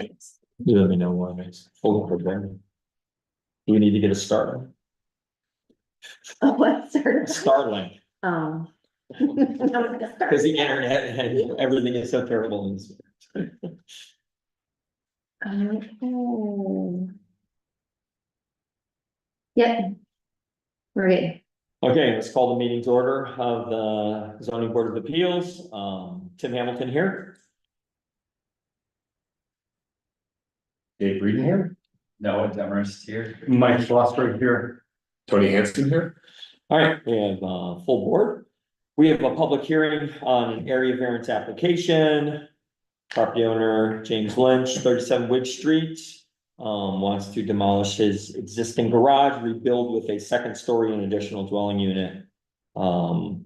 You let me know when it's full for them. Do we need to get a Starlink? Oh, what sort of? Starlink, Um. because the internet and everything is so terrible in this. Okay. Yeah. Right. Okay, let's call the meeting to order of the zoning board of appeals. Tim Hamilton here. Dave Breeden here. Noah Demarest here. Mike Schlossberg here. Tony Hanson here. All right, we have a full board. We have a public hearing on an area variance application. Property owner James Lynch, 37 Widge Street, wants to demolish his existing garage, rebuild with a second story and additional dwelling unit. And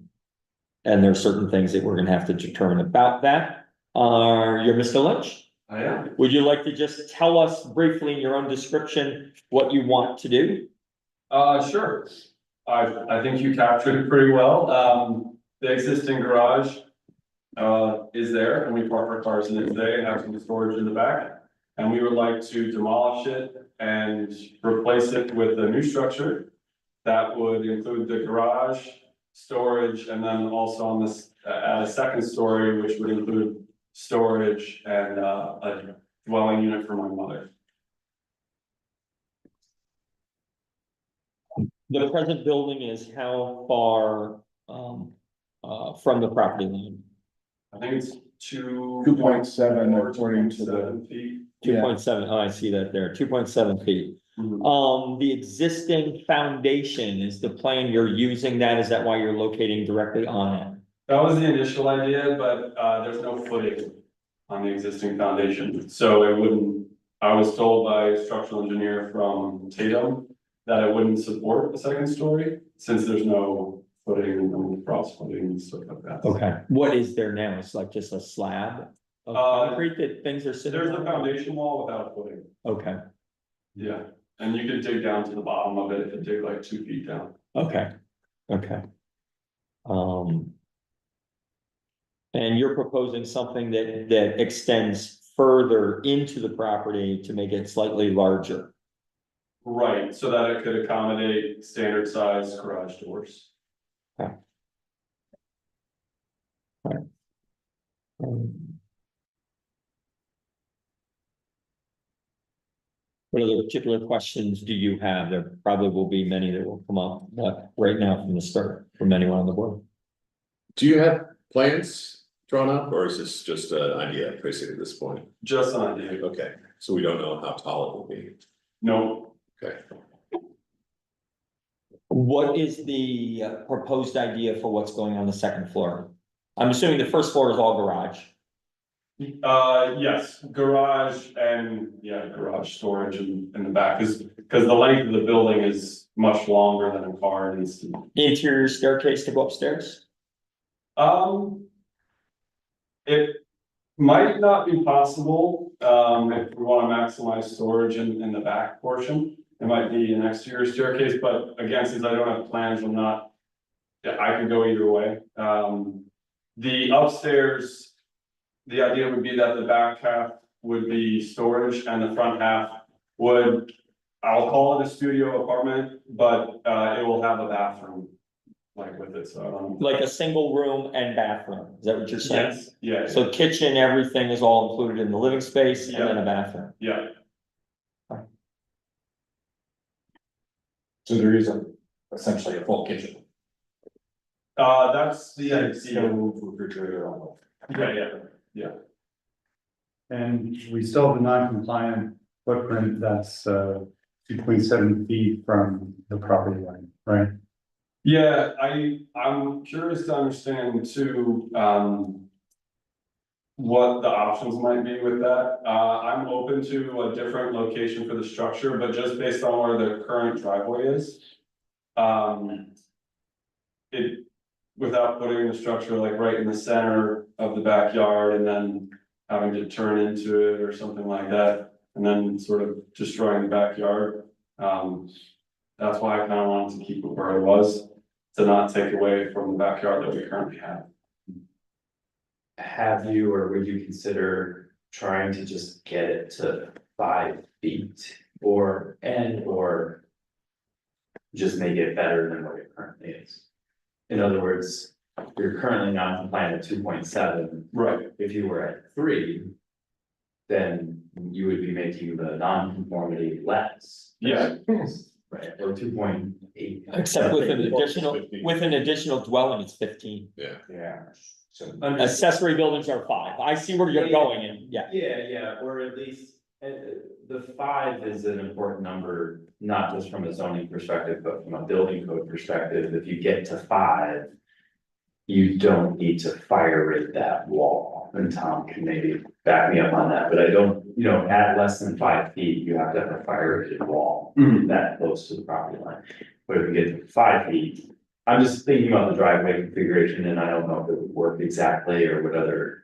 there are certain things that we're gonna have to determine about that. You're Mr. Lynch? I am. Would you like to just tell us briefly in your own description what you want to do? Sure. I think you captured it pretty well. The existing garage is there and we park our cars in it today and have some storage in the back. And we would like to demolish it and replace it with a new structure that would include the garage, storage, and then also on this, add a second story, which would include storage and a dwelling unit for my mother. The present building is how far, from the property line? I think it's 2.7 according to the. feet. 2.7. Oh, I see that there, 2.7 feet. Mhm. The existing foundation, is the plan you're using that? Is that why you're locating directly on it? That was the initial idea, but there's no footing on the existing foundation, so it wouldn't. I was told by a structural engineer from Tatum that it wouldn't support a second story, since there's no footing and cross footing and stuff like that. Okay, what is there now? It's like just a slab of concrete that things are sitting There's a on? foundation wall without footing, Okay, yeah, and you could dig down to the bottom of it, if you dig like 2 feet down. okay, okay. And you're proposing something that extends further into the property to make it slightly larger? Right, so that it could accommodate standard size garage doors. What other particular questions do you have? There probably will be many that will come up, but right now from the start, from anyone on the board. Do you have plans drawn up or is this just an idea basically at this point? Just an idea, Okay, so we don't know how tall it will be. no, Okay. What is the proposed idea for what's going on the second floor? I'm assuming the first floor is all garage. yes, garage and, yeah, garage storage in the back, because the length of the building is much longer than a car needs to. Interior staircase to go upstairs? It might not be possible, if we wanna maximize storage in the back portion. It might be an exterior staircase, but again, since I don't have plans, I'm not. Yeah, I can go either way. The upstairs, the idea would be that the back half would be storage and the front half would, I'll call it a studio apartment, but it will have a bathroom. Like with it, so I don't. Like a single room and bathroom, is that what you're saying? Yes, yeah, So kitchen, everything is all included in the living space and then a bathroom. yeah, So there is essentially a full kitchen. that's the idea, Stove, refrigerator, all yeah. And we still have a non-compliant footprint that's 2.7 feet from the property line, right? Yeah, I'm curious to understand too, what the options might be with that. I'm open to a different location for the structure, but just based on where the current driveway is. It, without putting the structure like right in the center of the backyard and then having to turn into it or something like that, and then sort of destroying the backyard. That's why I kind of wanted to keep it where it was, to not take away from the backyard that we currently have. Have you or would you consider trying to just get it to 5 feet or just make it better than what it currently is. In other words, you're currently non-compliant at 2.7. Right, If you were at 3, then you would be making the non-conformity less. yeah, Right, or 2.8. Except with an additional dwelling, it's 15. Yeah. So. Accessory buildings are 5. I see where you're going and, yeah. Yeah, or at least, the 5 is an important number, not just from a zoning perspective, but from a building code perspective. If you get to 5, you don't need to fire rate that wall, and Tom can maybe back me up on that, but I don't, at less than 5 feet, you have to have a fire rated wall Mhm. that close to the property line. But if you get to 5 feet, I'm just thinking about the driveway configuration, and I don't know if it would work exactly or what other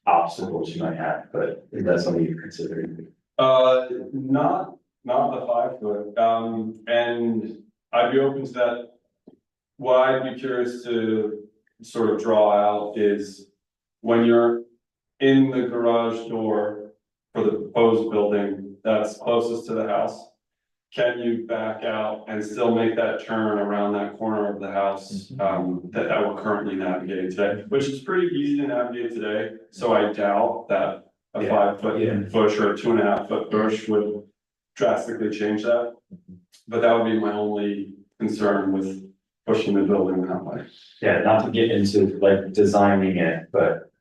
obstacles you might have, but is that something you're considering? Not the 5 foot, and I'd be open to that. What I'd be curious to sort of draw out is when you're in the garage door for the proposed building that's closest to the house, can you back out and still make that turn around that corner of the house, that we're currently navigating today, which is pretty easy to navigate today, so I doubt that a Yeah, 5 foot yeah. bush or a 2.5 foot bush would drastically change that. But that would be my only concern with pushing the building that way. Yeah, not to get into like designing it, but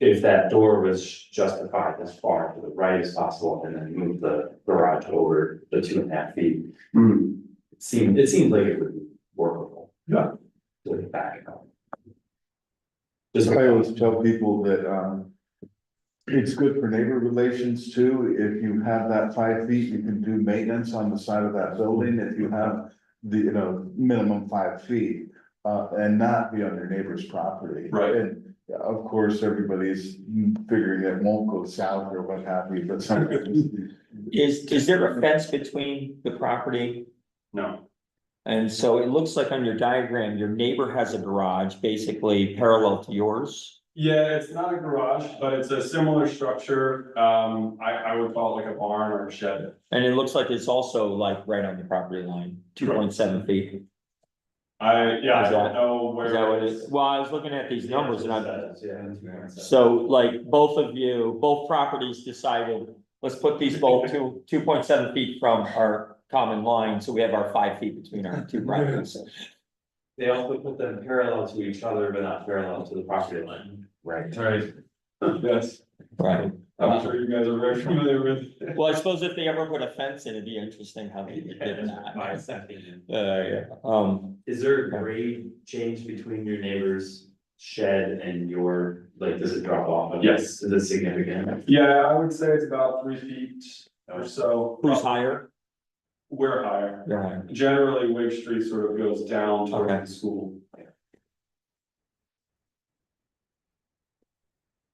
if that door was justified as far to the right as possible and then move the garage over the 2.5 feet, it seemed like it would be workable. Yeah. To back it up. I always tell people that, it's good for neighbor relations too. If you have that 5 feet, you can do maintenance on the side of that building. If you have the, minimum 5 feet. And not be on your neighbor's property. Right. And of course, everybody's figuring it won't go south or what have you, but sometimes. Is there a fence between the property? No, And so it looks like on your diagram, your neighbor has a garage basically parallel to yours. yeah, it's not a garage, but it's a similar structure, I would call it like a barn or a shed. And it looks like it's also like right on the property line, 2.7 feet. I Is don't that- know where. Is that what it is? Well, I was looking at these numbers and I'm, so like both properties decided, let's put these both 2.7 feet from our common line, so we have our 5 feet between our two properties. They also put them parallel to each other, but not parallel to the property line. Right. Right. Yes, Right. I'm sure you guys are very familiar with. Well, I suppose if they ever put a fence in, it'd be interesting how they did that. Yeah, Is there a grade change between your neighbor's shed and your, like, does it drop off? Yes. Is it significant? Yeah, I would say it's about 3 feet or so. who's higher? We're higher. You're higher. Generally, Wig Street sort of goes down Okay. towards the school.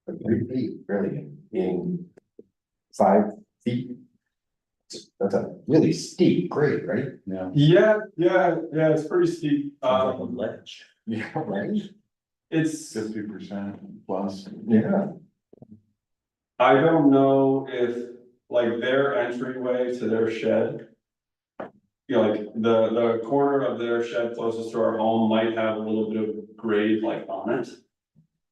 3 feet, really, in 5 feet. That's a really steep grade, right? Yeah, it's pretty steep. Sounds like a ledge. Yeah, right? It's, 50% plus. Yeah. I don't know if, like, their entryway to their shed. Like, the corner of their shed closest to our home might have a little bit of grade like on it.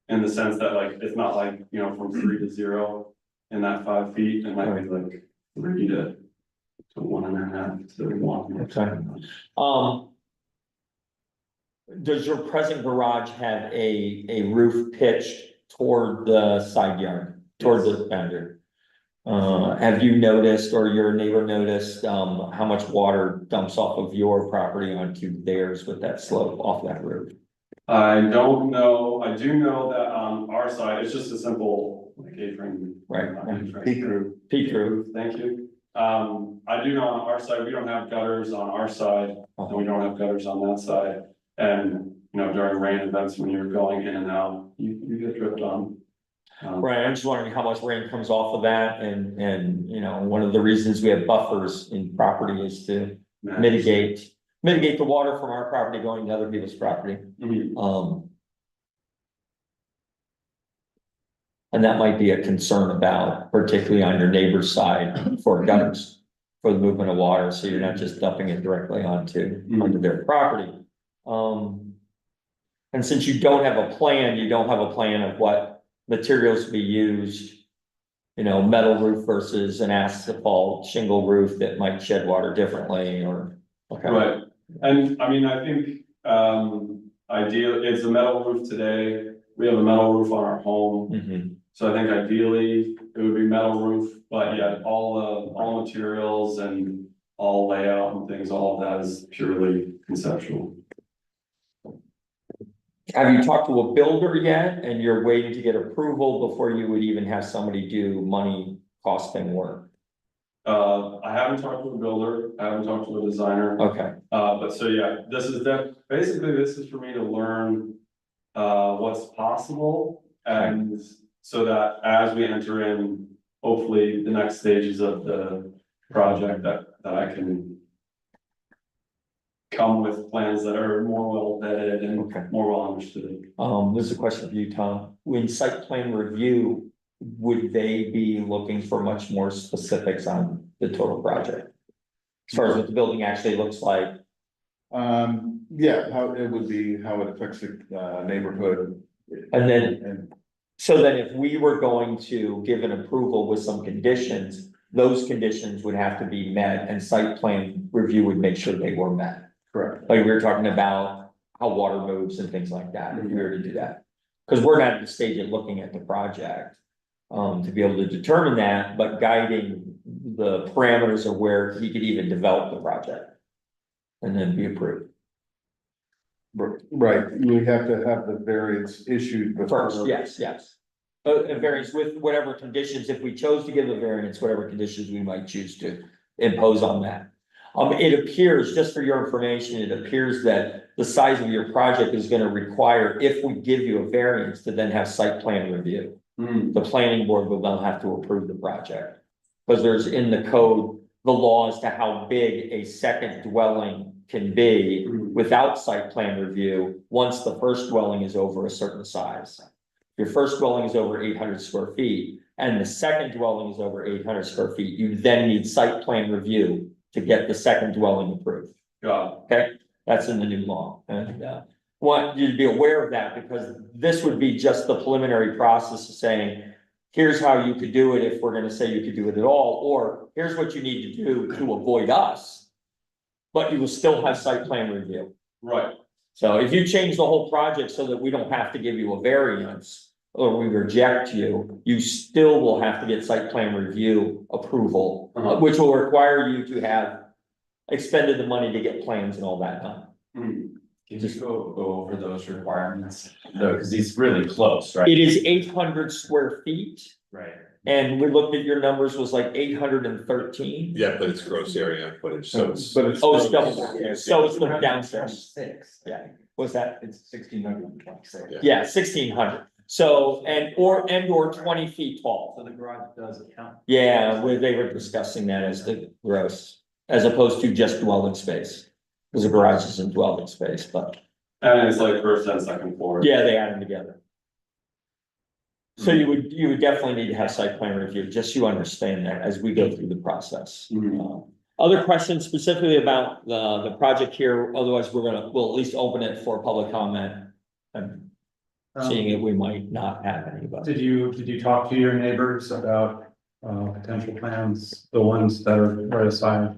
In the sense that like, it's not like, from 3 to 0 in that 5 feet, it might be like 3 to 1.5 to 1. Okay. Does your present garage have a roof pitched toward the side yard, toward the boundary? Have you noticed or your neighbor noticed, how much water dumps off of your property onto theirs with that slope off that roof? I don't know, I do know that on our side, it's just a simple like apron. Right. Peak roof. Peak roof. Thank you. I do know on our side, we don't have gutters on our side, and we don't have gutters on that side. And, during rain events, when you're going in and out, you get dripped on. Right, I'm just wondering how much rain comes off of that and, one of the reasons we have buffers in property is to mitigate the water from our property going to other people's property. Mhm. And that might be a concern about, particularly on your neighbor's side for gutters, for the movement of water, so you're not just dumping it directly onto their property. And since you don't have a plan, you don't have a plan of what materials to be used. You know, metal roof versus an asphalt shingle roof that might shed water differently or. Okay. Right, and I mean, I think, ideal, it's a metal roof today, we have a metal roof on our home. Mhm. So I think ideally, it would be metal roof, but yeah, all materials and all layout and things, all of that is purely conceptual. Have you talked to a builder yet and you're waiting to get approval before you would even have somebody do money costing work? I haven't talked to a builder, I haven't talked to a designer, Okay, but so yeah, this is basically, this is for me to learn. What's possible, and so that as we enter in, hopefully, the next stages of the project, that I can. Come with plans that are more well vetted and Okay. more well understood. there's a question for you, Tom. When site plan review, would they be looking for much more specifics on the total project? As far as what the building actually looks like? Yeah, how it would be, how it affects the neighborhood. And then, And so then if we were going to give an approval with some conditions, those conditions would have to be met and site plan review would make sure they were met. correct, Like we were talking about how water moves and things like that, if we were to do that. Cause we're not at the stage of looking at the project. To be able to determine that, but guiding the parameters of where he could even develop the project. And then be approved right, we have to have the variance issued before. first, yes. A variance with whatever conditions, if we chose to give a variance, whatever conditions we might choose to impose on that. It appears, just for your information, it appears that the size of your project is gonna require, if we give you a variance, to then have site plan review. The planning board will then have to approve the project. Because there's in the code, the law as to how big a second dwelling can be without site plan review, once the first dwelling is over a certain size. Your first dwelling is over 800 square feet, and the second dwelling is over 800 square feet, you then need site plan review to get the second dwelling approved. Got Okay, that's in the new law, and want you to be aware of that, because this would be just the preliminary process of saying. Here's how you could do it if we're gonna say you could do it at all, or here's what you need to do to avoid us. But you will still have site plan review. right, So if you change the whole project so that we don't have to give you a variance. Or we reject you, you still will have to get site plan review approval, which will require you to have. Expended the money to get plans and all that done. Mhm. Can you just go over those requirements, though, because he's really close, right? It is 800 square feet, Right. and we looked at your numbers was like 813. Yeah, but it's gross area footage, so it's. But it's. Oh, it's double, so it's the downstairs, yeah, what's that? It's 1,626. Yeah, 1,600, so, or 20 feet tall. So the garage does count. Yeah, they were discussing that as the gross, as opposed to just dwelling space. Because the garage isn't dwelling space, but and it's like first and second floor. yeah, they add them together. So you would definitely need to have site plan review, just so you understand that as we go through the process. Mhm. Other questions specifically about the project here, otherwise we'll at least open it for public comment. And seeing it, we might not have any, but. Did you talk to your neighbors about, potential plans, the ones that are right aside?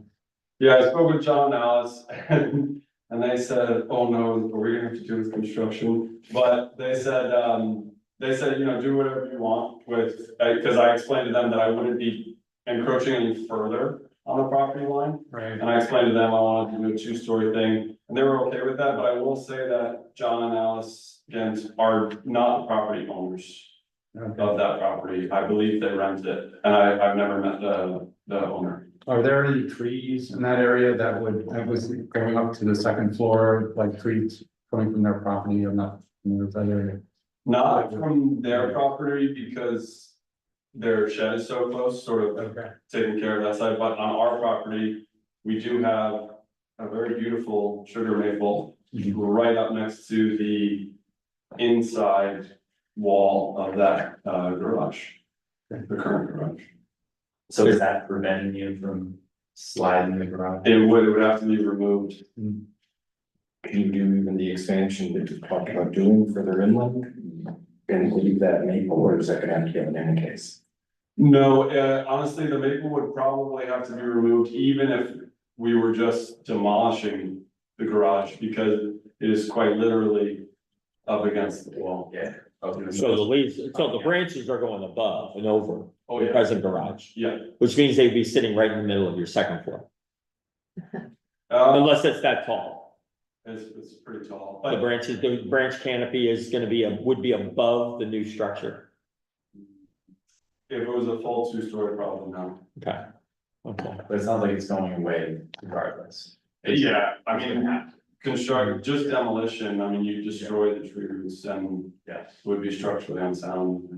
Yeah, I spoke with John and Alice and they said, oh no, we're gonna have to do with construction, but they said, you know, do whatever you want with, cause I explained to them that I wouldn't be encroaching any further on the property line. Right. And I explained to them I wanted to do a two-story thing, and they were okay with that, but I will say that John and Alice, again, are not the property owners Okay. of that property. I believe they rent it, and I've never met the owner. Are there any trees in that area that was going up to the second floor, like trees coming from their property or not? In that area? Not from their property because their shed is so close, sort of Okay. taking care of that side, but on our property, we do have a very beautiful sugar maple right up next to the inside wall of that, garage. The current garage. So is that preventing you from sliding the garage? It would have to be removed. Can you do even the expansion that you talked about doing further inland? And leave that maple, or is that gonna have to get in any case? No, honestly, the maple would probably have to be removed, even if we were just demolishing the garage, because it is quite literally up against the wall. Yeah. Okay. So the leaves, so the branches are going above and over Oh, the yeah, present garage, yeah. which means they'd be sitting right in the middle of your second floor, unless it's that tall. It's pretty tall, The but branches, the branch canopy is gonna be, would be above the new structure. if it was a full two-story, probably not. Okay. Okay. But it sounds like it's going away regardless. Yeah, I mean, construct, just demolition, I mean, you destroy the tree roots and Yeah. would be structurally unsound.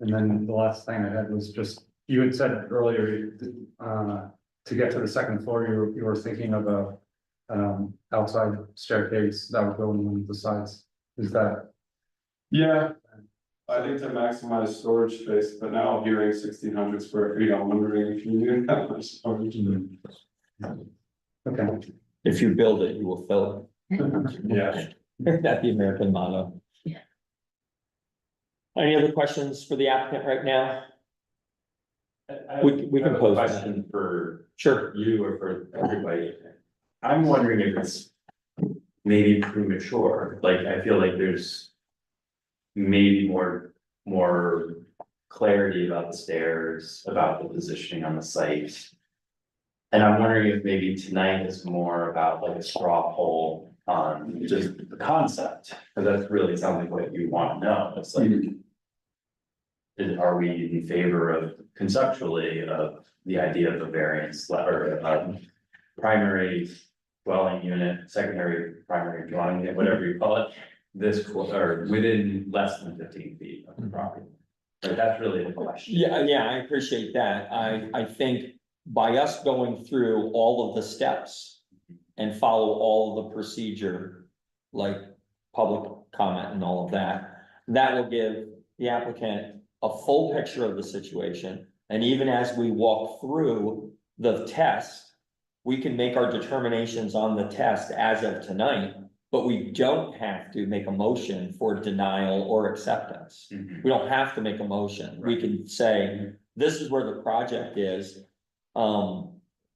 And then the last thing I had was just, you had said earlier, to get to the second floor, you were thinking of a. Outside staircase that would go on the sides, is that? Yeah, I think to maximize storage space, but now hearing 1,600 square feet, I'm wondering if you need that much storage. Okay. If you build it, you will fill Yeah. it. That's the American motto. Yeah. Any other questions for the applicant right now? I We can have a pose that. question for Sure. you or for everybody. I'm wondering if it's maybe premature, like, I feel like there's maybe more clarity about the stairs, about the positioning on the site. And I'm wondering if maybe tonight is more about like a straw poll on just the concept, because that's really sounds like what you want to know. It's like, are we in favor of conceptually of the idea of a variance or primary dwelling unit, secondary primary dwelling unit, whatever you call it, this or within less than 15 feet of the property? Like, that's really the question. Yeah, I appreciate that. I think by us going through all of the steps and follow all of the procedure, like public comment and all of that, that will give the applicant a full picture of the situation. And even as we walk through the test, we can make our determinations on the test as of tonight, but we don't have to make a motion for denial or acceptance. Mhm. We don't have to make a motion. We can say, this is where the project is.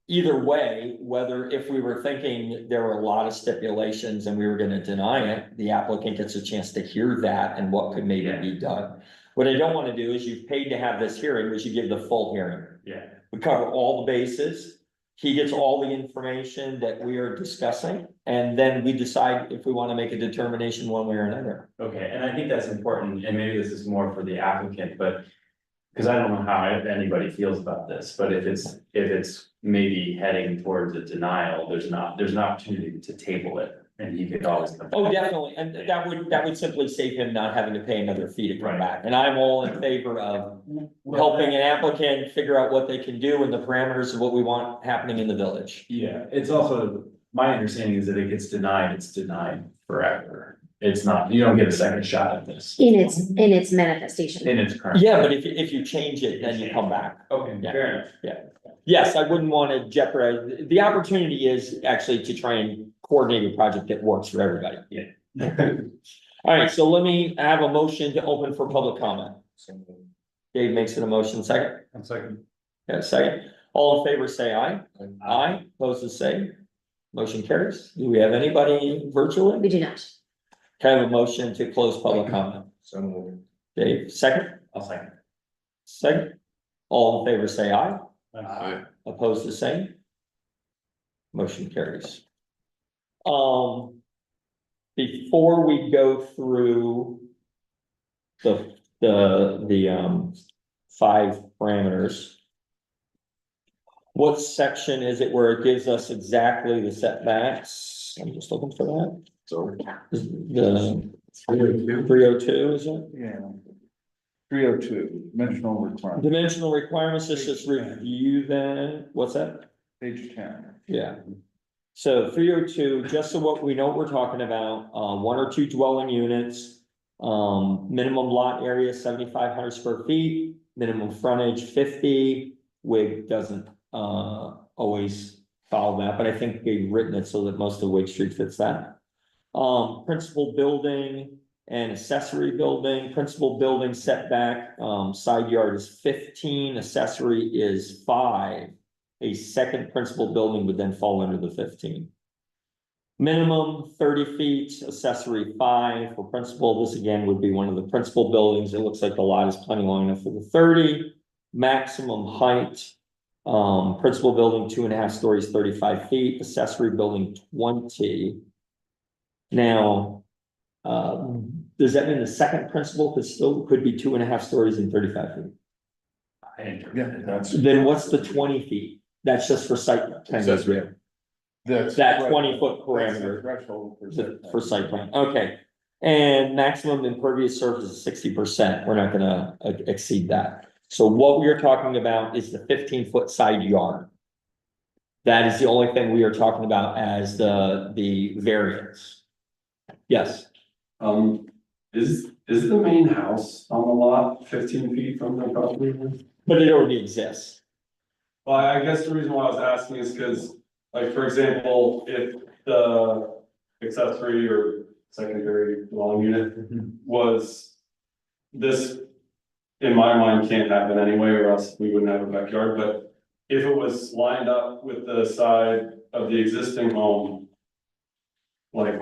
Either way, whether if we were thinking there were a lot of stipulations and we were gonna deny it, the applicant gets a chance to hear that and what could maybe be done. What I don't wanna do is you've paid to have this hearing, we should give the full hearing. Yeah, We cover all the bases. He gets all the information that we are discussing, and then we decide if we wanna make a determination one way or another. okay, and I think that's important, and maybe this is more for the applicant, but. Cause I don't know how anybody feels about this, but if it's maybe heading towards a denial, there's an opportunity to table it, and you could always. come Oh, back. definitely, and that would simply save him not having to pay another fee to come Right. back, and I'm all in favor of helping an applicant figure out what they can do and the parameters of what we want happening in the village. Yeah, it's also, my understanding is that it gets denied, it's denied forever. It's not, you don't get a second shot at this In its manifestation. in its current. Yeah, but if you change it, then you come back. Okay, Yeah. fair enough. Yes, I wouldn't wanna jeopardize, the opportunity is actually to try and coordinate a project that works for everybody. Yeah. All right, so let me have a motion to open for public comment. Dave makes it a motion, second. 1 second. Yeah, second. All in favor, say aye. Aye, opposed the same. Motion carries. Do we have anybody virtually? We do not. Can I have a motion to close public comment? So, Dave, second, I'll second. second. All in favor, say aye. Aye. Opposed the same. Motion carries. Before we go through the 5 parameters. What section is it where it gives us exactly the setbacks? I'm just looking for that. So, The 302, is it? yeah. 302, dimensional requirement, Dimensional requirements, let's just review then. What's that? page 10. Yeah. So 302, just so what we know what we're talking about, 1 or 2 dwelling units, Minimum lot area, 7,500 square feet, minimum frontage, 50. WIG doesn't, always follow that, but I think they've written it so that most of WIG Street fits that. Principal building and accessory building, principal building setback, side yard is 15, accessory is 5. A second principal building would then fall under the 15. Minimum 30 feet, accessory 5 for principal. This again would be one of the principal buildings. It looks like the lot is plenty long enough for the 30. Maximum height, principal building 2.5 stories, 35 feet, accessory building 20. Now, does that mean the second principal could be 2.5 stories and 35 feet? Yeah, that's. Then what's the 20 feet? That's just for site. Accessory. That's. That right. 20-foot That's the parameter. Threshold for. For site plan, okay. And maximum impervious surface is 60%, we're not gonna exceed that. So what we are talking about is the 15-foot side yard. That is the only thing we are talking about as the variance. Yes, Is the main house on the lot 15 feet from the property line? but it already exists. Well, I guess the reason why I was asking is because, like, for example, if the accessory or secondary dwelling unit was this, in my mind, can't happen anyway, or else we wouldn't have a backyard, but if it was lined up with the side of the existing home, like,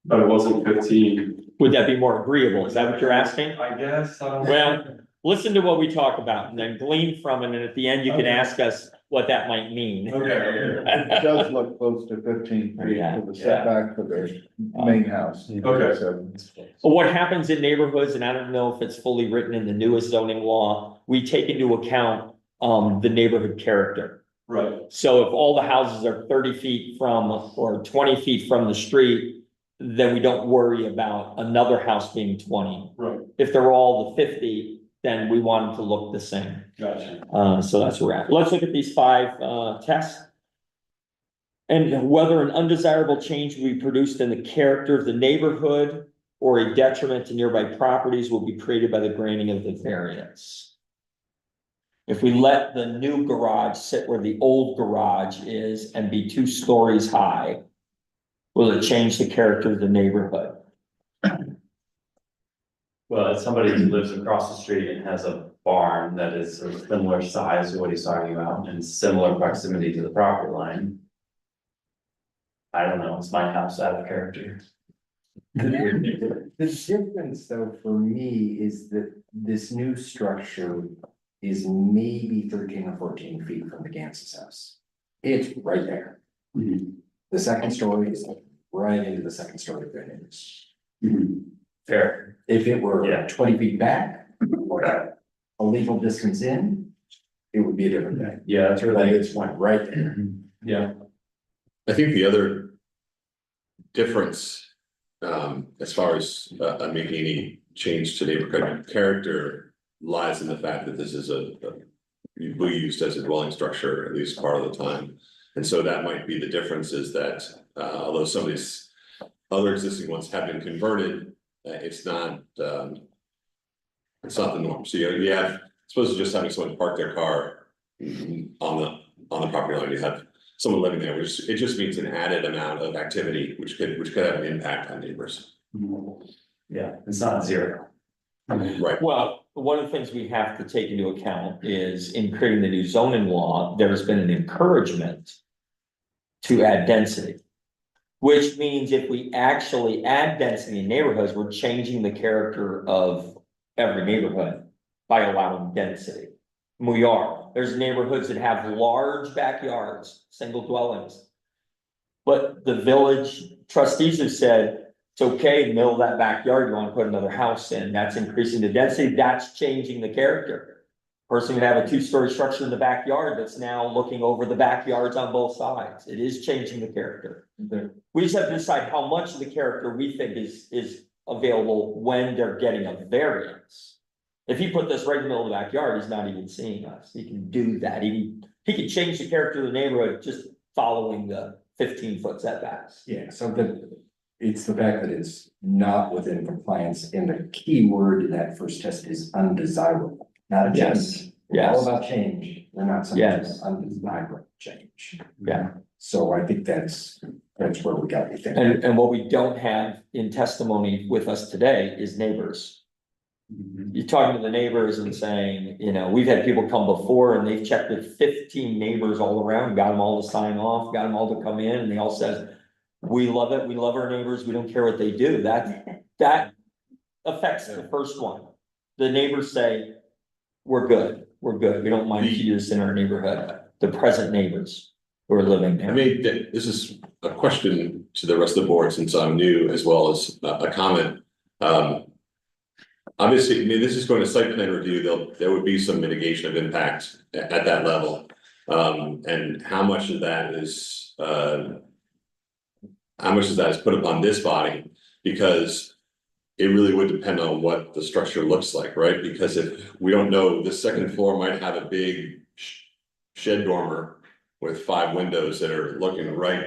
but it wasn't 15, Would that be more agreeable? Is that what you're asking? I guess, I don't know. Well, listen to what we talk about and then glean from it, and at the end you can Okay. ask us what that might mean. Okay, It does look close to 15 feet Yeah. for the setback for the main house. Okay. So, Well, what happens in neighborhoods, and I don't know if it's fully written in the newest zoning law, we take into account the neighborhood character. right, So if all the houses are 30 feet from or 20 feet from the street, then we don't worry about another house being 20. right, If they're all the 50, then we want them to look the same. gotcha. So that's where we're at. Let's look at these 5 tests. And whether an undesirable change will be produced in the character of the neighborhood or a detriment to nearby properties will be created by the granting of the variance. If we let the new garage sit where the old garage is and be 2 stories high, will it change the character of the neighborhood? Well, as somebody who lives across the street and has a barn that is of similar size to what he's talking about and similar proximity to the property line. I don't know, it's my house out of character. The difference though for me is that this new structure is maybe 13 or 14 feet from the Gans's house. It's right there. The second story is right into the second story drainage. Fair. If it were Yeah. 20 feet back or a legal distance in, it would be a different thing. Yeah, that's But really, it's one right there. yeah. I think the other difference, as far as, making any change to neighborhood character lies in the fact that this is we used as a dwelling structure at least part of the time. And so that might be the difference is that, although some of these other existing ones have been converted, it's not the norm. So you have, supposed to just having someone park their car on the property line, you have someone living there, which it just means an added amount of activity, which could have an impact on neighbors. Yeah, it's not zero. Right. Well, one of the things we have to take into account is in creating the new zoning law, there's been an encouragement to add density. Which means if we actually add density in neighborhoods, we're changing the character of every neighborhood by allowing density. We are. There's neighborhoods that have large backyards, single dwellings. But the village trustees have said, it's okay, in the middle of that backyard, you wanna put another house in, that's increasing the density, that's changing the character. Person could have a 2-story structure in the backyard that's now looking over the backyards on both sides. It is changing the character. We just have to decide how much of the character we think is available when they're getting a variance. If you put this right in the middle of the backyard, he's not even seeing us. He can do that. He can change the character of the neighborhood just following the 15-foot setbacks. Yeah, so It's the fact that it's not within compliance, and the key word in that first test is undesirable, not a change. Yes, We're all yes. about change, we're not saying Yes. undesirable change. Yeah. So I think that's where we got to think. And what we don't have in testimony with us today is neighbors. You're talking to the neighbors and saying, you know, we've had people come before and they've checked with 15 neighbors all around, got them all to sign off, got them all to come in, and they all said, we love it, we love our neighbors, we don't care what they do. That affects the first one. The neighbors say, we're good, we don't mind use in our neighborhood, the present neighbors who are living I there. mean, this is a question to the rest of the board since I'm new as well as a comment. Obviously, I mean, this is going to site plan review, there would be some mitigation of impact at that level. And how much of that is put upon this body? Because it really would depend on what the structure looks like, right? Because if we don't know, the second floor might have a big shed dormer with 5 windows that are looking right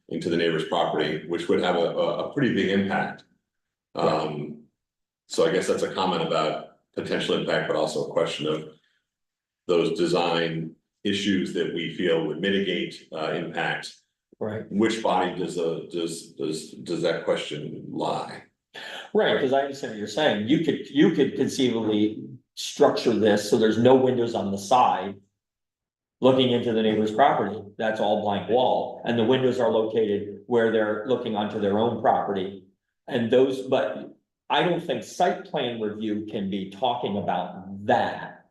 into the neighbor's property, which would have a pretty big impact. So I guess that's a comment about potential impact, but also a question of those design issues that we feel would mitigate impact. Right. Which body does that question lie? Right, because I understand what you're saying. You could conceivably structure this so there's no windows on the side. Looking into the neighbor's property, that's all blank wall, and the windows are located where they're looking onto their own property. And those, but I don't think site plan review can be talking about that.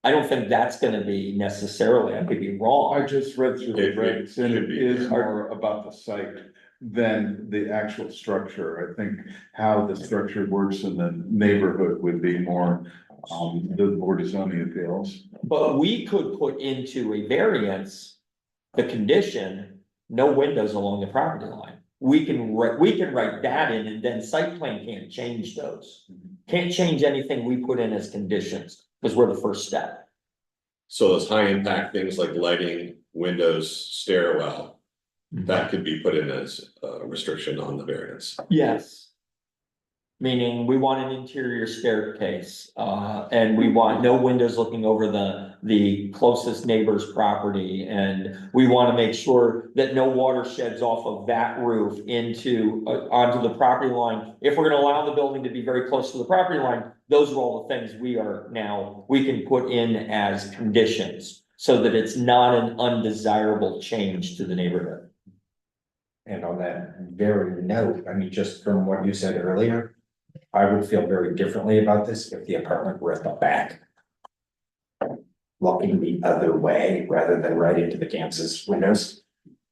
I don't think that's gonna be necessarily, I could be I wrong. just read through the It regs and should it be. is more about the site than the actual structure. I think how the structure works in the neighborhood would be more, the board of zoning appeals. But we could put into a variance, the condition, no windows along the property line. We can write that in, and then site plan can't change those. Can't change anything we put in as conditions, because we're the first step. So those high impact things like lighting, windows, stairwell, that could be put in as a restriction on the variance. Yes. Meaning we want an interior staircase, and we want no windows looking over the closest neighbor's property. And we want to make sure that no water sheds off of that roof into, onto the property line. If we're gonna allow the building to be very close to the property line, those are all the things we can put in as conditions. So that it's not an undesirable change to the neighborhood. And on that very note, I mean, just from what you said earlier, I would feel very differently about this if the apartment were at the back. Looking the other way rather than right into the Kansas windows.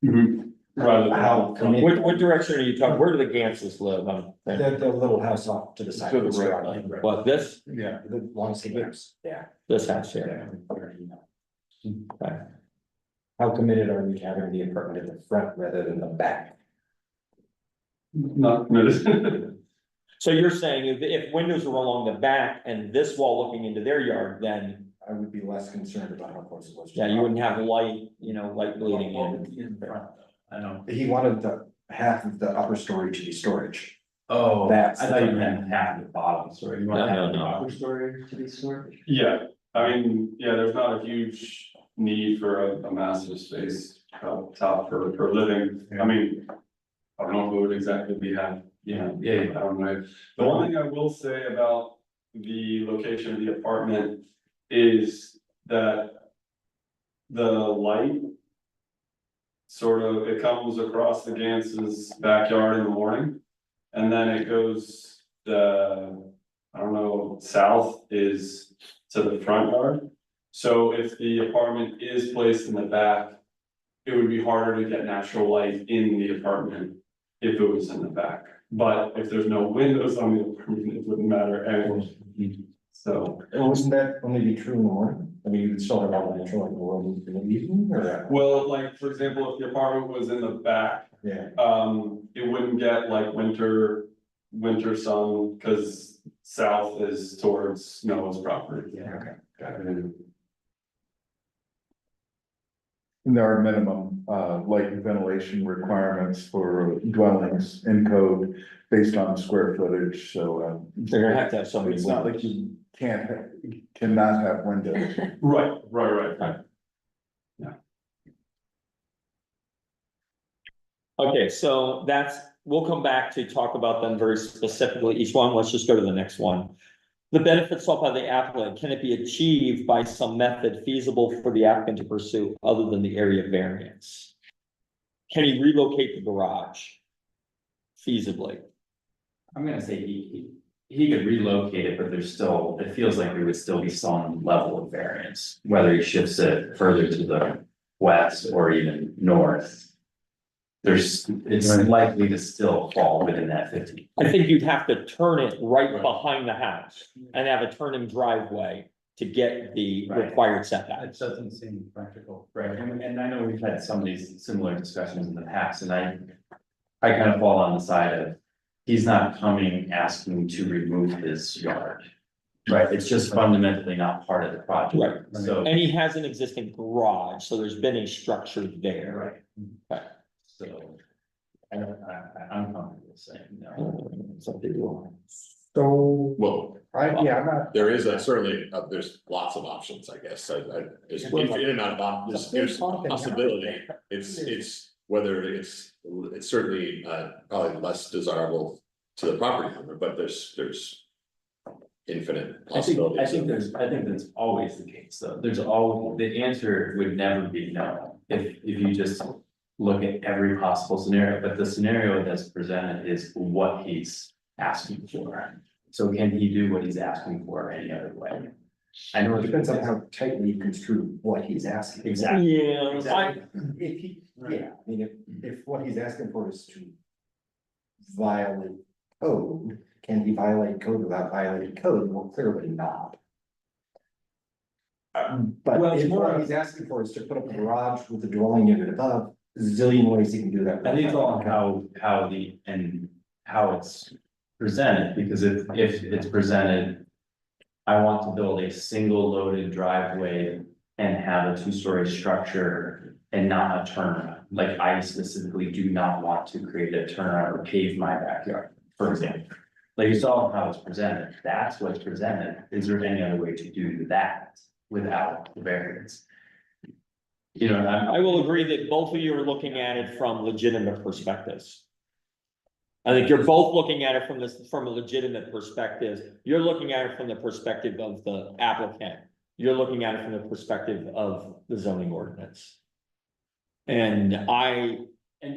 Rather than How come it- What direction are you talking? Where do the Ganses live? The little house off to the side. To the of the right. street. What, this Yeah. The long skinny house, yeah. house here? Okay. How committed are we to having the apartment at the front rather than the back? Not committed. So you're saying if windows are along the back and this wall looking into their yard, then, I would be less concerned about how close it was. to yeah, the you wouldn't have light, light bleeding in. I know. He wanted the half of the upper story to be storage. Oh, That's I thought you the- meant half the bottom story. You want No, half no, the no. upper story to be stored? Yeah, I mean, yeah, there's not a huge need for a massive space up top for living. I mean, I don't know if it would exactly be half, Yeah. I don't know. The one thing I will say about the location of the apartment is that the light sort of, it comes across the Ganses' backyard in the morning, and then it goes I don't know, south is to the front yard. So if the apartment is placed in the back, it would be harder to get natural light in the apartment if it was in the back. But if there's no windows on the apartment, it wouldn't matter anyway. So, And wouldn't that only be true in the morning? I mean, you would still have all the natural light in the world in the evening or? well, like, for example, if the apartment was in the back, Yeah. it wouldn't get like winter sun, cause south is towards Noah's property. Yeah, okay, got it. And there are minimum, like ventilation requirements for dwellings in code based on square footage, so, They're gonna have to have so many it's not like windows. you cannot have windows. Right. Okay, so we'll come back to talk about them very specifically, each one, let's just go to the next one. The benefits sought by the applicant, can it be achieved by some method feasible for the applicant to pursue other than the area variance? Can he relocate the garage feasibly? I'm gonna say he could relocate it, but it feels like there would still be some level of variance, whether he shifts it further to the west or even north. It's Right. likely to still fall within that 15. I think you'd have to turn it right behind the house and have a turning driveway to get the Right. required setback. It doesn't seem practical. Right, and I know we've had some of these similar discussions in the past, and I kind of fall on the side of, he's not coming asking to remove his yard. Right, it's just fundamentally not part of the project. Right. So, And he has an existing garage, so there's been a structure there. right. So, I'm comfortable saying no. Something wrong. So, Well, yeah, I'm not. there is certainly, there's lots of options, I guess, there's in and out of, there's a possibility. It's whether it's certainly, probably less desirable to the property owner, but there's infinite I think possibilities. I think that's always the case, though, the answer would never be no, if you just look at every possible scenario, but the scenario that's presented is what he's asking for. So can he do what he's asking for any other way? I know It depends on how tightly you construe what he's asking. Exactly. Yeah, Exactly. If he, yeah, I mean, if what he's asking for is to violate code, can he violate code without violating code? Well, clearly not. But Well, it's if more what of- he's asking for is to put up a garage with a dwelling unit above, zillion ways he can do that. I think it's all on how it's presented, because if it's presented. I want to build a single loaded driveway and have a 2-story structure and not a turnaround. Like, I specifically do not want to create a turnaround or pave my backyard, for example. Like, you saw how it's presented, that's what's presented, is there any other way to do that without the variance? You know, I will agree that both of you are looking at it from legitimate perspectives. I think you're both looking at it from a legitimate perspective. You're looking at it from the perspective of the applicant. You're looking at it from the perspective of the zoning ordinance. And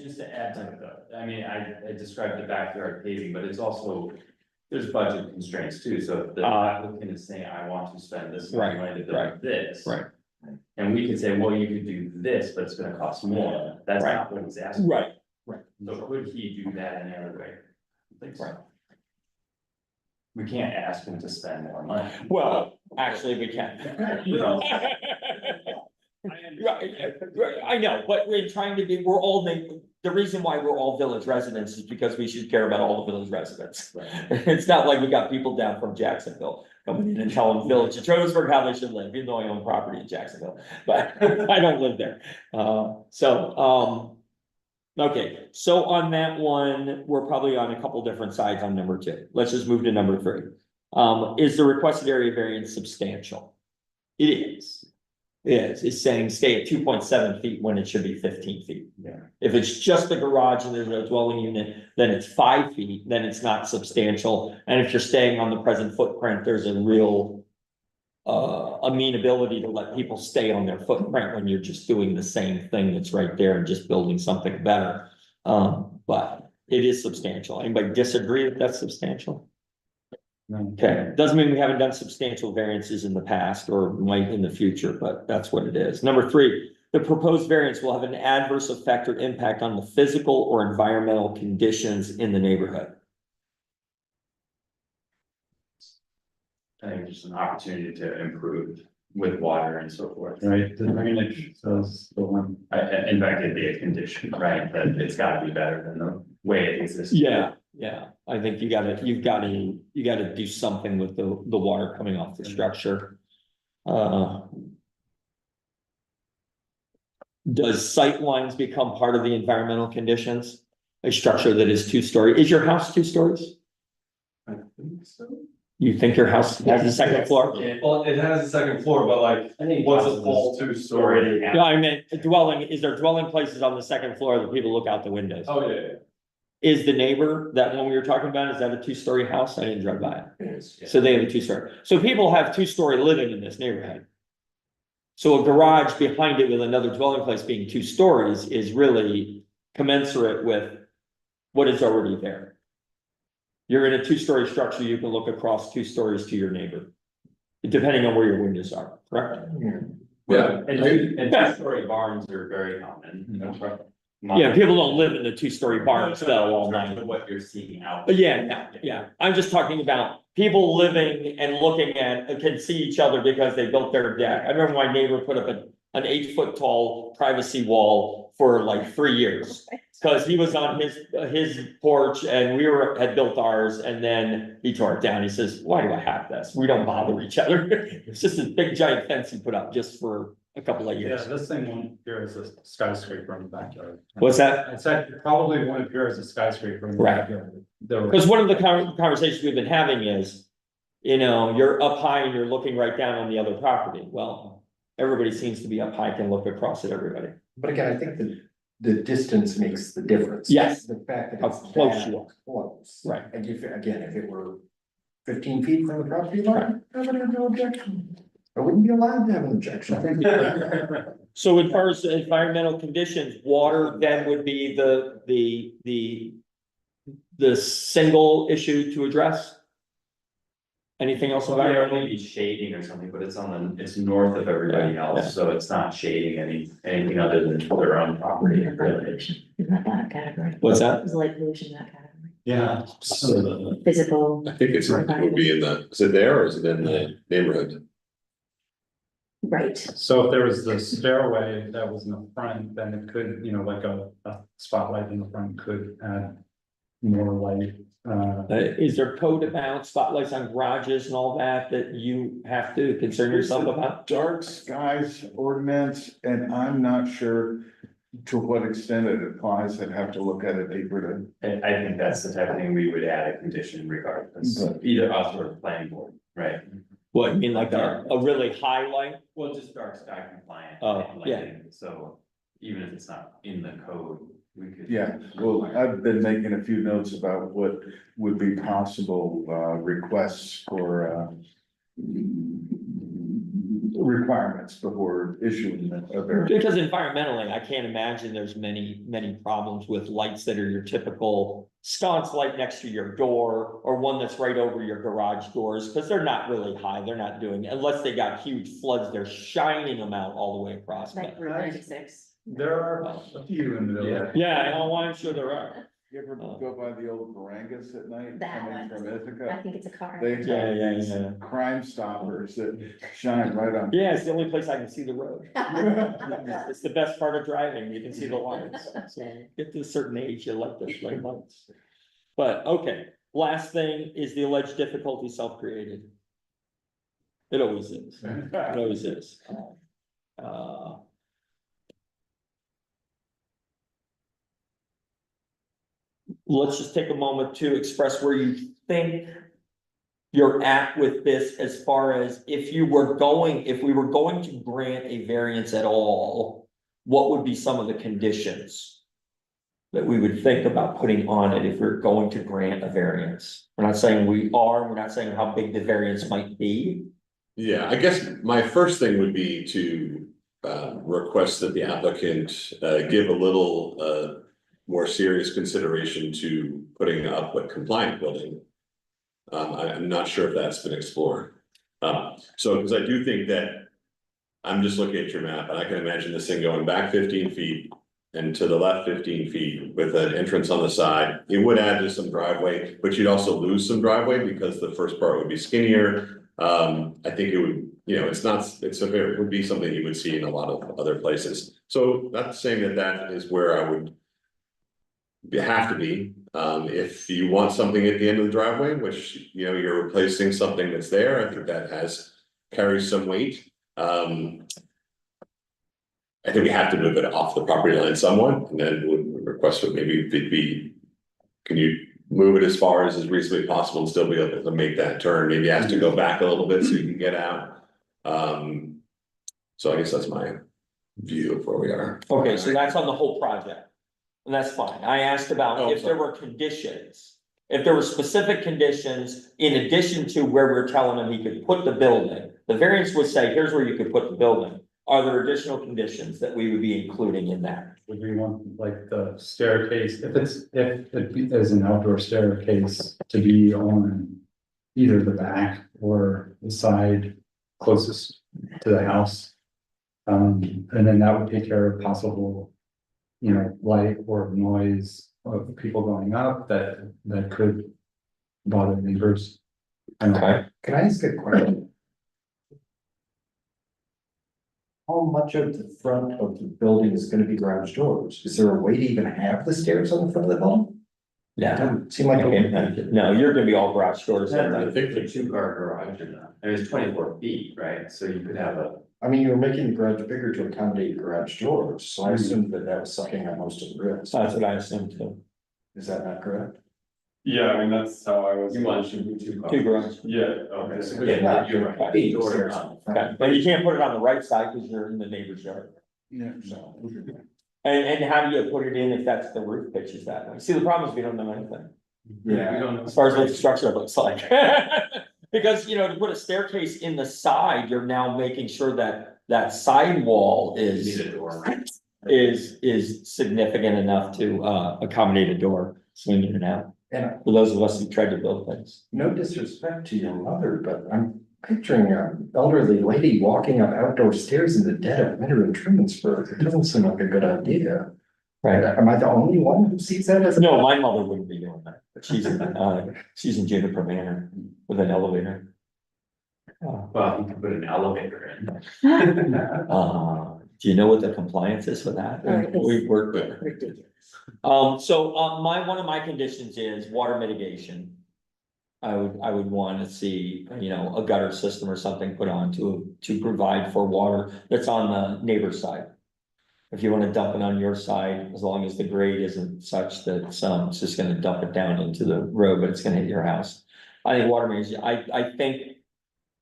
just to add to it, though, I mean, I described the backyard paving, but it's also, there's budget constraints too, so if the applicant is saying, I want to spend this Right, money to build right, this. right. And we could say, well, you could do this, but it's gonna cost more, that's Right. not what he's asking. right, So could he do that any other way? I think so. Right. We can't ask him to spend more money. well, actually, we can. Right, I know, but we're trying to be, the reason why we're all village residents is because we should care about all the village residents. It's not like we got people down from Jacksonville coming in and telling Village of Trodersburg how they should live, even though I own property in Jacksonville, but I don't live there. Okay, so on that one, we're probably on a couple different sides on number 2. Let's just move to number 3. Is the requested area variance substantial? It is. It's saying stay at 2.7 feet when it should be 15 feet. Yeah. If it's just the garage and there's no dwelling unit, then it's 5 feet, then it's not substantial. And if you're staying on the present footprint, there's a real amenability to let people stay on their footprint when you're just doing the same thing that's right there and just building something better. But it is substantial. Anybody disagree that that's substantial? No. Okay, doesn't mean we haven't done substantial variances in the past or might in the future, but that's what it is. Number 3, the proposed variance will have an adverse effect or impact on the physical or environmental conditions in the neighborhood. I think there's an opportunity to improve with water and so forth. Right, the drainage, so it's the one. In fact, it'd be a condition, right, that it's gotta be better than the way it exists. Yeah, I think you gotta do something with the water coming off the structure. Does sight lines become part of the environmental conditions? A structure that is 2-story, is your house 2 stories? I think so. You think your house has a second floor? Well, it has a second floor, but like, what's a full 2-story? No, I meant a dwelling, is there dwelling places on the second floor that people look out the windows? Oh, yeah, Is the neighbor, that one we were talking about, is that a 2-story house? I didn't drive by it. It is, yeah. So they have a 2-story. So people have 2-story living in this neighborhood. So a garage behind it with another dwelling place being 2 stories is really commensurate with what is already there. You're in a 2-story structure, you can look across 2 stories to your neighbor. Depending on where your windows are, correct? Yeah. And 2-story barns are very common. Yeah, people don't live in the 2-story barns though all night. What you're seeing out. But yeah, I'm just talking about people living and looking at, can see each other because they built their deck. I remember my neighbor put up an 8-foot tall privacy wall for like 3 years. Cause he was on his porch and had built ours and then he tore it down. He says, why do I have this? We don't bother each other. It's just this big giant fence he put up just for a couple of Yeah, years. this thing won't appear as a skyscraper in the backyard. What's that? I said it probably won't appear as a skyscraper in the Right. backyard. There were- Because one of the conversations we've been having is, you're up high and you're looking right down on the other property. Well, everybody seems to be up high, can look across at everybody. But again, I think the distance makes the difference. Yes. The fact that How it's close that you are. close. Right. And if, again, if it were 15 feet from the property line, I would have no objection. I wouldn't be allowed to have an objection. So as far as environmental conditions, water then would be the single issue to address? Anything else So there about may be shading or something, but it's it's north of everybody Yeah. else, so it's not shading anything other than their own property, really. Is that that category? What's that? Is light pollution that category? Yeah. So Physical, I think it would be is it there or is it in the neighborhood? right, So if there was the stairway that was in the front, then it could, like a spotlight in the front could add more light. Is there code about spotlights on garages and all that you have to concern yourself about? Dark skies ordinance, and I'm not sure to what extent it applies. I'd have to look at it deeper And I think that's the type of thing we would add a condition regardless, But- either us or the planning board, right? What, you mean like a really high light? Well, just dark sky compliant. Oh, yeah. lighting, So even if it's not in the code, we could. Yeah, well, I've been making a few notes about what would be possible, requests for, requirements before issuing a variance. Because environmentally, I can't imagine there's many problems with lights that are your typical sconce light next to your door or one that's right over your garage doors, because they're not really high, they're not doing, unless they got huge floods, they're shining them out all the way across. like Route 96. There are a few in the village. Yeah, I know, I'm sure there are. You ever go by the old Barangas at night That coming one. from I Ithaca? think it's a car. They Yeah, yeah, have these yeah. Crime Stoppers that shine right on. Yeah, it's the only place I can see the road. It's the best part of driving, you can see the lights, so get to a certain age, you like the lights. But, okay, last thing is the alleged difficulty self-created. It always is, it always is. Let's just take a moment to express where you think you're at with this as far as if we were going to grant a variance at all, what would be some of the conditions that we would think about putting on it if we're going to grant a variance? We're not saying we're not saying how big the variance might be. Yeah, I guess my first thing would be to request that the applicant give a little more serious consideration to putting up a compliant building. I'm not sure if that's been explored. So, because I do think that I'm just looking at your map and I can imagine this thing going back 15 feet and to the left 15 feet with an entrance on the side. It would add to some driveway, but you'd also lose some driveway because the first part would be skinnier. I think it would, it would be something you would see in a lot of other places. So not saying that that is where I would have to be. If you want something at the end of the driveway, which, you're replacing something that's there, I think that carries some weight. I think we have to move it off the property line somewhat, and then would request would maybe be. Can you move it as far as is reasonably possible and still be able to make that turn, maybe ask to go back a little bit so you can get out? So I guess that's my view of where we are. Okay, so that's on the whole project. And that's fine. I asked about Oh, if there were conditions. If there were specific conditions in addition to where we're telling him he could put the building. The variance would say, here's where you could put the building. Are there additional conditions that we would be including in that? Would we want like the staircase, if it is an outdoor staircase to be on either the back or the side closest to the house? And then that would take care of possible, light or noise of people going up that could bother neighbors. Okay. Can I ask a question? How much of the front of the building is gonna be garage doors? Is there a way to even have the stairs on the front of the building? Yeah. Doesn't seem like. No, you're gonna be all garage doors. I think the 2-car garage in that, and it's 24 feet, right? So you could have a. I mean, you were making the garage bigger to accommodate garage doors, so I assumed that that was sucking up most of the rooms. That's what I assumed too. Is that not correct? Yeah, I mean, that's how I was. You want to do 2 cars. Two garage. Yeah, Okay, so Yeah, not you're right. big Doors stairs on. on the front. Okay, but you can't put it on the right side because you're in the neighbor's yard. Yeah. So, And how do you put it in if that's the roof pitches that way? See, the problem is we don't know anything. yeah, As far as what the structure looks like. Because, to put a staircase in the side, you're now making sure that that sidewall Need is a door. is significant enough to accommodate a door swinging in and out. and For those of us who tried to build things. no disrespect to your mother, but I'm picturing an elderly lady walking up outdoor stairs in the dead of winter in Trumansburg. It doesn't seem like a good idea. Right. Am I the only one who sees that as? No, my mother wouldn't be doing that, but she's in Juniper Manor with an elevator. Well, you could put an elevator in. Do you know what the compliance is for that? We've worked with her. Ridiculous. So, one of my conditions is water mitigation. I would want to see, a gutter system or something put on to provide for water that's on the neighbor's side. If you want to dump it on your side, as long as the grade isn't such that it's just gonna dump it down into the road, but it's gonna hit your house. I think water mitigation, I think,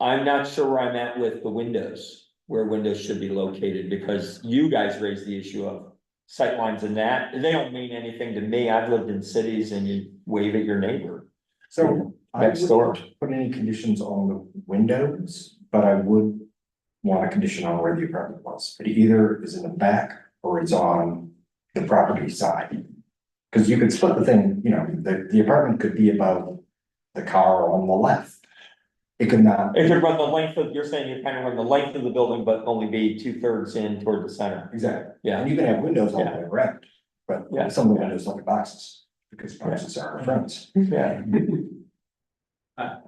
I'm not sure where I'm at with the windows, where windows should be located, because you guys raised the issue of sightlines and that, they don't mean anything to me. I've lived in cities and you wave at your neighbor. So I Next door. wouldn't put any conditions on the windows, but I would want a condition on where the apartment was. It either is in the back or it's on the property side. Cause you could split the thing, the apartment could be above the car on the left. It could not. If you run the length of, you're saying you kind of run the length of the building, but only be 2/3 in toward the center. Exactly. Yeah. And you can have windows all the way around, but Yeah. some of the windows look like boxes, because boxes are our friends. Yeah.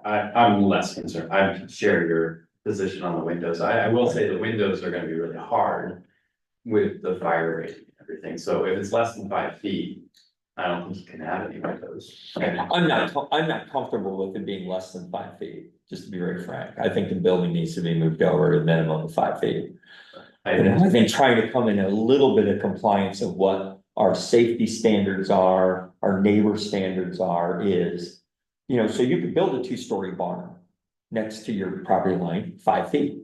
I'm less concerned. I share your position on the windows. I will say the windows are gonna be really hard with the fire rate and everything. So if it's less than 5 feet, I don't think you can have any windows. I'm not comfortable with it being less than 5 feet, just to be very frank. I think the building needs to be moved over to a minimum of 5 feet. I think trying to come in a little bit of compliance of what our safety standards are, our neighbor standards are, is. So you could build a 2-story barn next to your property line, 5 feet.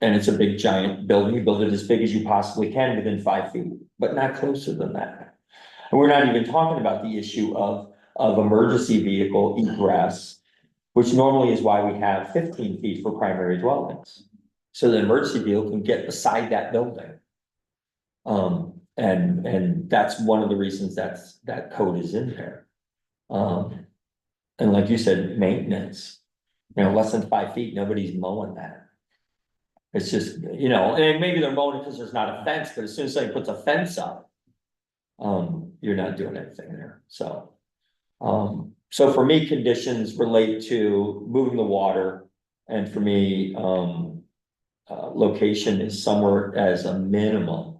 And it's a big giant building, you build it as big as you possibly can within 5 feet, but not closer than that. And we're not even talking about the issue of emergency vehicle egress, which normally is why we have 15 feet for primary dwellings. So the emergency vehicle can get beside that building. And that's one of the reasons that code is in there. And like you said, maintenance, less than 5 feet, nobody's mowing that. It's just, and maybe they're mowing it because there's not a fence, but as soon as somebody puts a fence up, you're not doing anything there, so. So for me, conditions relate to moving the water, and for me, location is somewhere as a minimum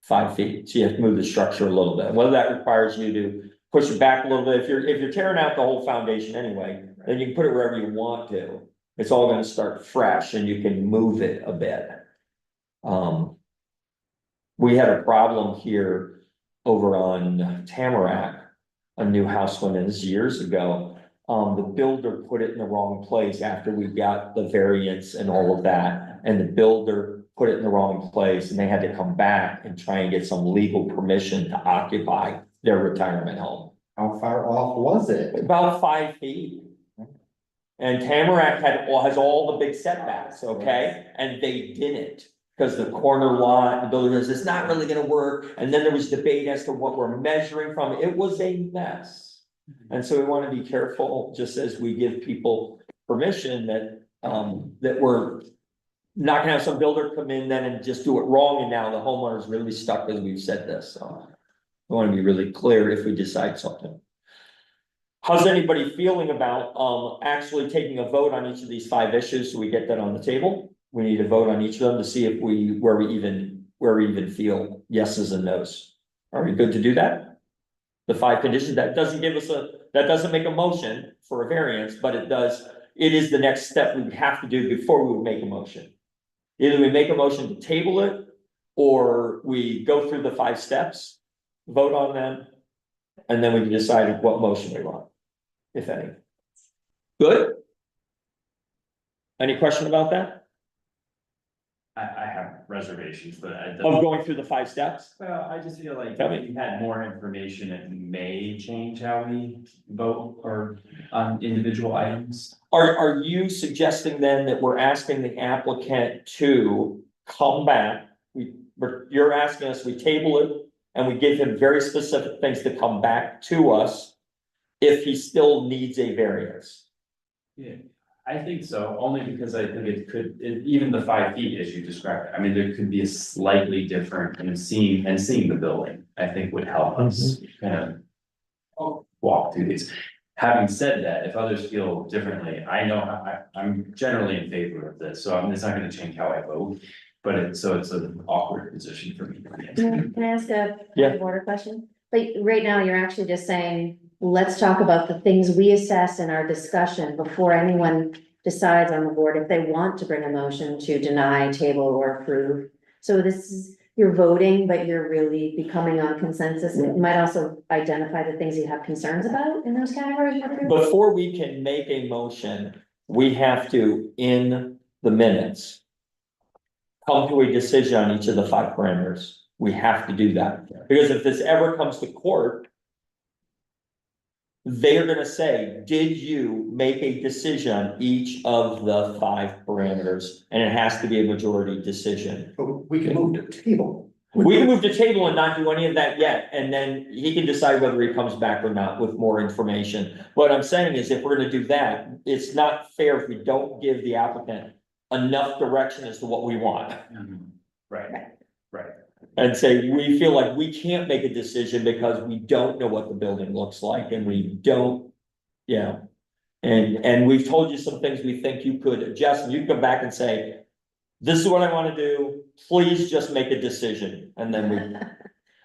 5 feet, so you have to move the structure a little bit, whether that requires you to push it back a little bit, if you're tearing out the whole foundation anyway, then you can put it wherever you want to. It's all gonna start fresh and you can move it a bit. We had a problem here over on Tamarack. A new house went in this years ago. The builder put it in the wrong place after we got the variance and all of that. And the builder put it in the wrong place and they had to come back and try and get some legal permission to occupy their retirement home. How far off was it? About 5 feet. And Tamarack has all the big setbacks, okay, and they didn't. Cause the corner lot, the builder goes, it's not really gonna work, and then there was debate as to what we're measuring from, it was a mess. And so we wanna be careful, just as we give people permission that we're not gonna have some builder come in then and just do it wrong, and now the homeowner's really stuck as we've said this, so. I wanna be really clear if we decide something. How's anybody feeling about, actually taking a vote on each of these 5 issues, so we get that on the table? We need to vote on each of them to see if where we even feel yeses and nos. Are we good to do that? The 5 conditions, that doesn't make a motion for a variance, but it is the next step we have to do before we would make a motion. Either we make a motion to table it, or we go through the 5 steps, vote on them, and then we can decide what motion we want, if any. Good? Any question about that? I have reservations, but I Of don't. going through the 5 steps? Well, I just feel like Tell me. if you had more information, it may change how we vote or on individual items. Are you suggesting then that we're asking the applicant to come back? You're asking us, we table it and we give him very specific things to come back to us if he still needs a variance? Yeah, I think so, only because I think it could, even the 5 feet as you described, I mean, there could be a slightly different and seeing the building, I think would help us kind of walk through these. Having said that, if others feel differently, I know I'm generally in favor of this, so it's not gonna change how I vote. But it's an awkward position for me. Can I ask a Yeah. point of order question? Like, right now, you're actually just saying, let's talk about the things we assess in our discussion before anyone decides on the board if they want to bring a motion to deny, table, or approve. So this is, you're voting, but you're really becoming on consensus. It might also identify the things you have concerns about in those categories. Before we can make a motion, we have to, in the minutes, come to a decision on each of the 5 parameters. We have to do that, because if this ever comes to court, they're gonna say, did you make a decision on each of the 5 parameters? And it has to be a majority decision. But we can move to table. We can move to table and not do any of that yet, and then he can decide whether he comes back or not with more information. What I'm saying is, if we're gonna do that, it's not fair if we don't give the applicant enough direction as to what we want. Right, right. And say, we feel like we can't make a decision because we don't know what the building looks like and we don't, you know. And we've told you some things we think you could adjust, and you can come back and say, this is what I wanna do, please just make a decision, and then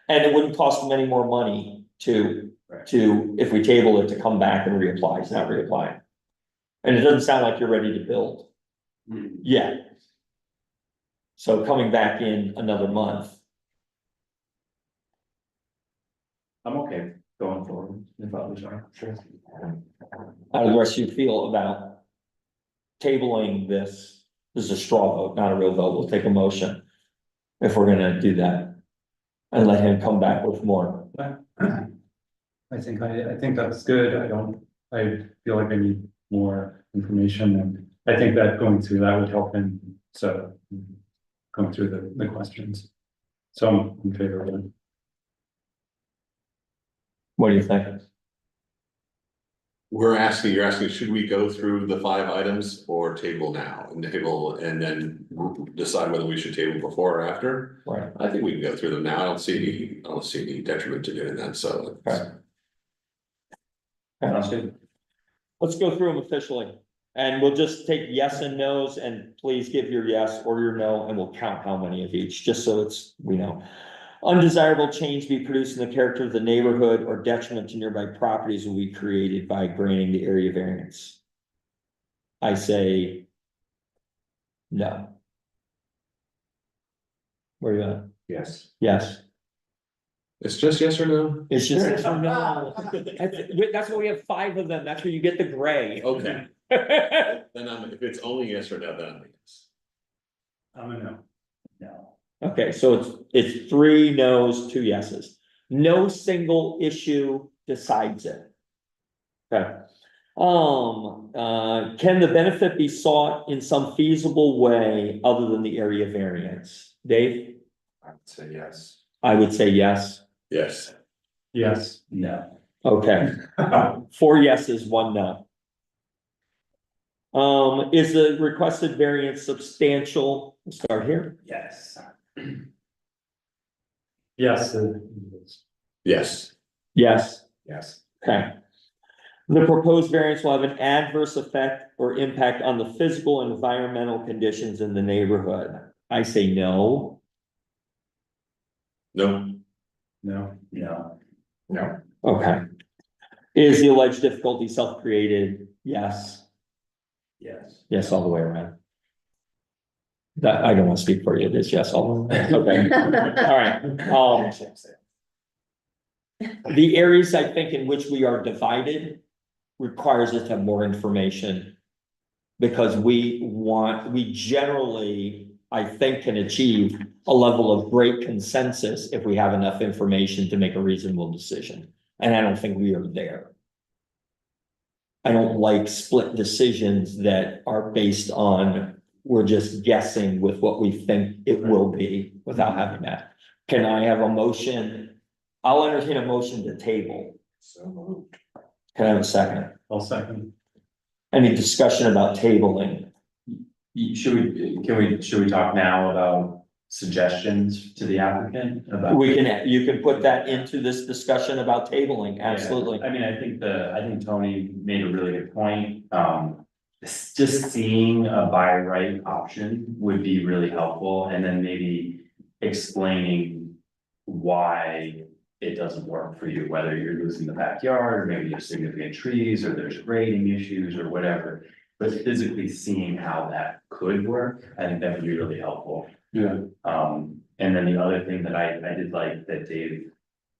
and it wouldn't cost them any more money to, if we table it, to come back and reapply, it's not reapplying. And it doesn't sound like you're ready to build yet. So coming back in another month. I'm okay going forward if others are, sure. How do the rest of you feel about tabling this? This is a straw vote, not a real vote. We'll take a motion if we're gonna do that. And let him come back with more. I think that's good. I feel like I need more information, and I think that going through that would help him, so. Going through the questions. So I'm in favor of it. What do you think? You're asking, should we go through the 5 items or table now and table and then decide whether we should table before or after? Right. I think we can go through them now. I don't see any detriment to doing that, so. Right. Sounds good. Let's go through them officially. And we'll just take yes and no's, and please give your yes or your no, and we'll count how many of each, just so we know. Undesirable change be produced in the character of the neighborhood or detriment to nearby properties will be created by granting the area variance. I say no. Where you at? Yes. Yes. It's just yes or no? It's just, no. That's why we have 5 of them. That's where you get the gray. Okay, then if it's only yes or no, then I'm a yes. I'm a no. No. Okay, so it's 3 no's, 2 yeses. No single issue decides it. Okay. Can the benefit be sought in some feasible way other than the area variance? Dave? I would say yes. I would say yes. Yes. Yes. No. Okay. 4 yeses, 1 no. Is the requested variance substantial? We'll start here. Yes. Yes. Yes. Yes. Yes. Okay. The proposed variance will have an adverse effect or impact on the physical and environmental conditions in the neighborhood. I say no. No. No. No. No. Okay. Is the alleged difficulty self-created? Yes. Yes. Yes, all the way around. That, I don't want to speak for you. It is yes, all the way around. Okay. All right. The areas I think in which we are divided requires us to have more information. Because we generally, I think, can achieve a level of great consensus if we have enough information to make a reasonable decision. And I don't think we are there. I don't like split decisions that are based on, we're just guessing with what we think it will be without having that. Can I have a motion? I'll entertain a motion to table. So moved. Can I have a second? I'll second. Any discussion about tabling? Should we talk now about suggestions to the applicant about? You can put that into this discussion about tabling, absolutely. I mean, I think Tony made a really good point. Just seeing a buy right option would be really helpful, and then maybe explaining why it doesn't work for you, whether you're losing the backyard, or maybe there's significant trees, or there's grading issues or whatever. But physically seeing how that could work, I think that would be really helpful. Yeah. And then the other thing that I did like that Dave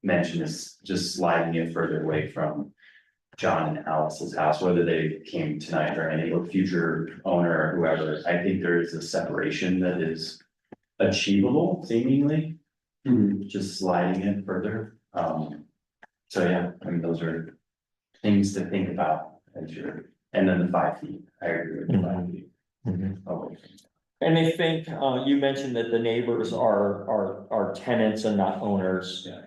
mentioned is just sliding it further away from John and Alice's house, whether they came tonight or any future owner or whoever. I think there is a separation that is achievable seemingly, just sliding it further. So yeah, I mean, those are things to think about as you're, and then the 5 feet, I agree with the 5 feet. Oh, And I think, you mentioned that the neighbors are tenants and not owners. Yeah.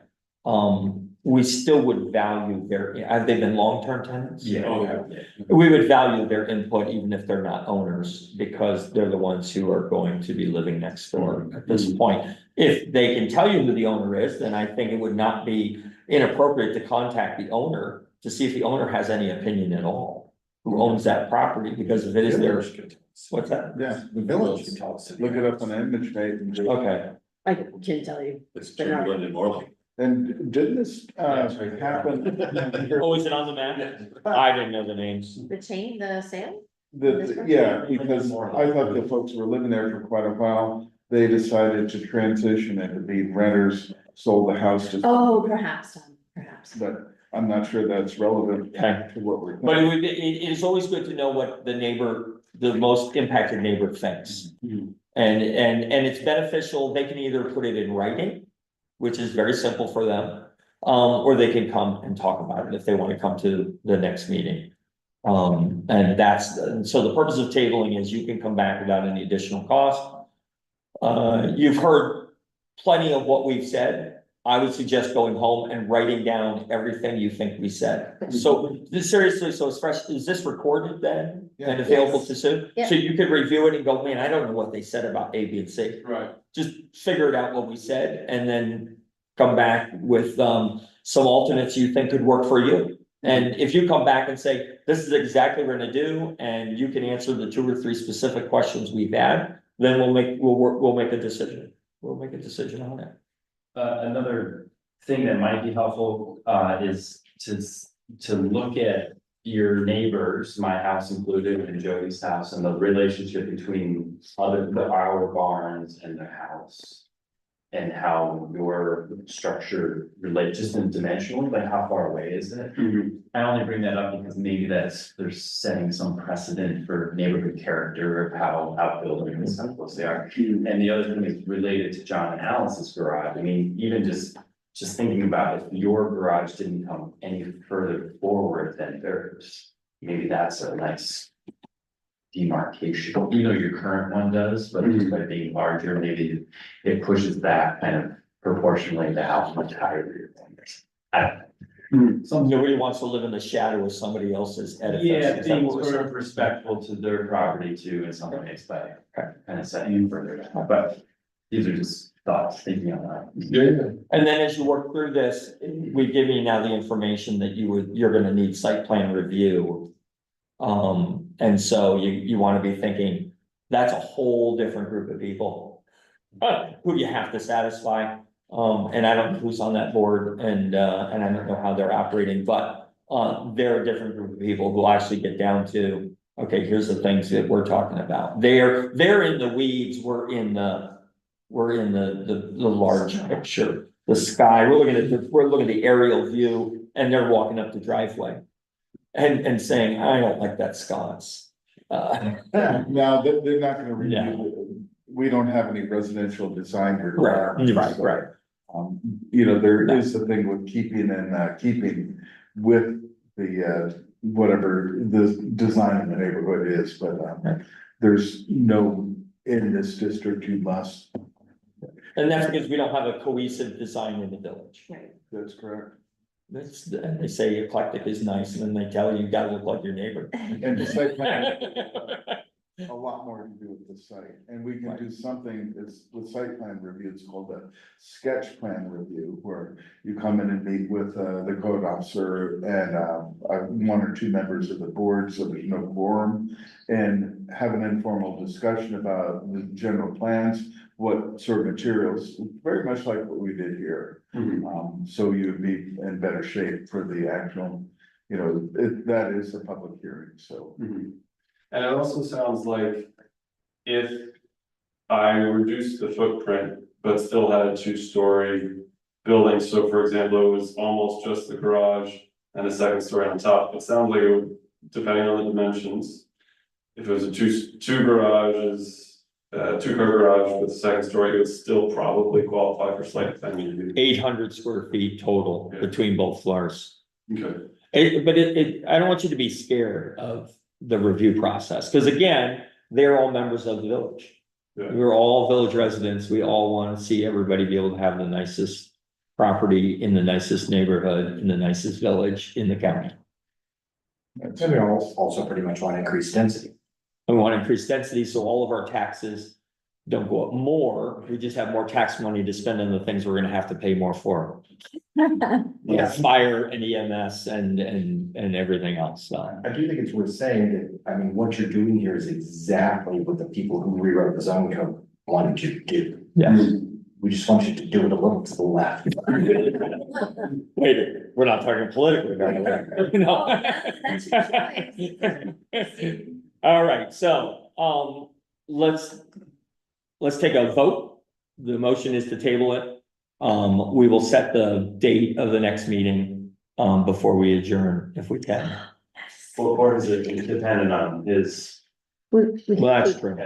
We still would value have they been long-term tenants? Yeah. We would value their input even if they're not owners, because they're the ones who are going to be living next door at this point. If they can tell you who the owner is, then I think it would not be inappropriate to contact the owner to see if the owner has any opinion at all, who owns that property, because if it is their, what's that? Yeah, The village can tell us. look it up on ImageMate and just. Okay, I can tell you. It's Chamberlain and Morley. And didn't this happen? oh, is it on the map? I didn't know the names. The chain, the sale? Yeah, because I thought the folks who were living there for quite a while, they decided to transition into being renters, sold the house to. Oh, perhaps, Tom, perhaps. But I'm not sure that's relevant Okay. to what we're. But it is always good to know what the most impacted neighbor thinks. And it's beneficial, they can either put it in writing, which is very simple for them. Or they can come and talk about it if they want to come to the next meeting. And so the purpose of tabling is you can come back without any additional cost. You've heard plenty of what we've said. I would suggest going home and writing down everything you think we said. So seriously, so it's fresh, is this recorded then and available to Sue? Yeah. So you could review it and go, man, I don't know what they said about A, B, and C. Right. Just figure it out what we said and then come back with some alternates you think could work for you. And if you come back and say, this is exactly what we're gonna do, and you can answer the 2 or 3 specific questions we've had, then we'll make a decision. We'll make a decision on it. Another thing that might be helpful, is to look at your neighbors, my house included, and Jody's house, and the relationship between our barns and their house. and how your structure relates, just in dimensionally, like how far away is it? I only bring that up because maybe they're setting some precedent for neighborhood character of how outbuildings and how close they are. And the other thing is related to John and Alice's garage. I mean, even just thinking about if your garage didn't come any further forward than theirs, maybe that's a nice demarcation, you know, your current one does, but just by being larger, maybe it pushes that kind of proportionally to how much higher your thing is. I don't know. Nobody wants to live in the shadow of somebody else's edifice. Yeah, Is that being what we're sort saying? of respectful to their property too in some ways by Okay. kind of setting it further down, but these are just thoughts, thinking on that. Yeah. And then as you work through this, we've given you now the information that you're gonna need site plan review. And so you wanna be thinking, that's a whole different group of people. Who you have to satisfy, and I don't know who's on that board and I don't know how they're operating, but. They're a different group of people who actually get down to, okay, here's the things that we're talking about. They're in the weeds, we're in the large picture. The sky, we're looking at the aerial view and they're walking up the driveway. And saying, I don't like that sconce. Now, they're not gonna Yeah. review, we don't have any residential design Right, requirements. right. You know, there is the thing with keeping with the, whatever the design in the neighborhood is, but, there's no, in this district, you must, And that's because we don't have a cohesive design in the village. Right. that's correct. And they say eclectic is nice, and then they tell you gotta look like your neighbor. And the site plan, a lot more to do with the site, and we can do something, it's with site plan review, it's called a sketch plan review, where you come in and meet with, the code officer and, one or two members of the board, so there's no quorum, and have an informal discussion about the general plans, what sort of materials, very much like what we did here. So you'd be in better shape for the actual, you know, that is a public hearing, so. And it also sounds like if I reduced the footprint, but still had a two-story building, so for example, it was almost just the garage and a second story on top, it sounds like it would, depending on the dimensions. If it was a two garages, two-car garage with a second story, it would still probably qualify for site plan review. 800 square feet total between both floors. Okay. But I don't want you to be scared of the review process, because again, they're all members of the village. Yeah. We're all village residents, we all want to see everybody be able to have the nicest property in the nicest neighborhood, in the nicest village in the county. And we also pretty much want increased density. We want to increase density, so all of our taxes don't go up more, we just have more tax money to spend on the things we're gonna have to pay more for. Yeah. Fire and EMS and everything else, so. I do think it's worth saying that, I mean, what you're doing here is exactly what the people who rewrote the zoning code wanted you to do. Yeah. We just want you to do it a little to the left. Wait, we're not talking politically, by the way. No. That's your choice. All right, so, let's take a vote. The motion is to table it. We will set the date of the next meeting, before we adjourn, if we can. Or is it dependent on his? Well, that's true.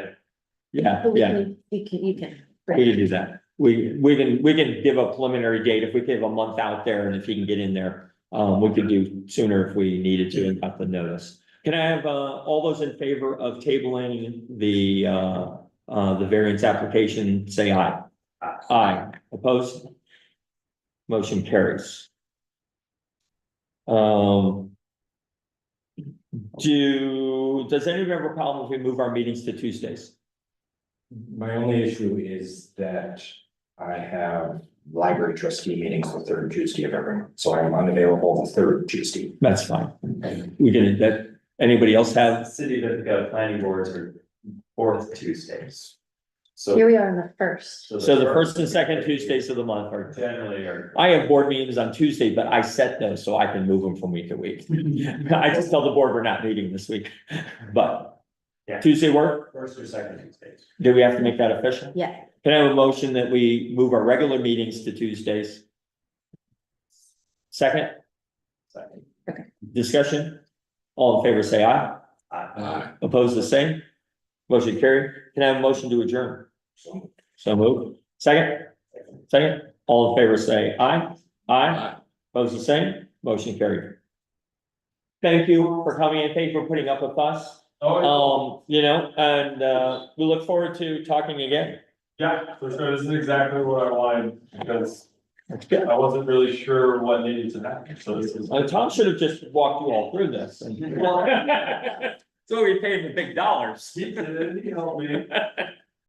Yeah, But we yeah, can- you can. we can do that. We can give a preliminary date, if we give a month out there, and if he can get in there, we could do sooner if we needed to and got the notice. Can I have, all those in favor of tabling the variance application, say aye. Aye, opposed? Motion carries. Does anybody have a problem if we move our meetings to Tuesdays? My only issue is that I have library trustee meetings the third Tuesday of every month, so I am unavailable the third Tuesday. That's fine. We can, anybody else have? City of planning boards are fourth Tuesdays. Here So. we are on the first. So the first and second Tuesdays of the month are. Generally are. I have board meetings on Tuesday, but I set those so I can move them from week to week. I just tell the board we're not meeting this week, but Yeah. Tuesday work? First or second Tuesdays. Do we have to make that official? Yeah, Can I have a motion that we move our regular meetings to Tuesdays? Second, Second. discussion? All in favor, say aye. Opposed, the same? Motion carried. Can I have a motion to adjourn? So move. Second? Second? All in favor, say aye. Aye. Opposed, the same? Motion carried. Thank you for coming and thank you for putting up with us. You know, and, we look forward to talking again. Yeah, for sure, this is exactly what I wanted, because That's good. I wasn't really sure what needed to happen, so this is. Tom should have just walked you all through this. So we paid him the big dollars. He did, he helped me.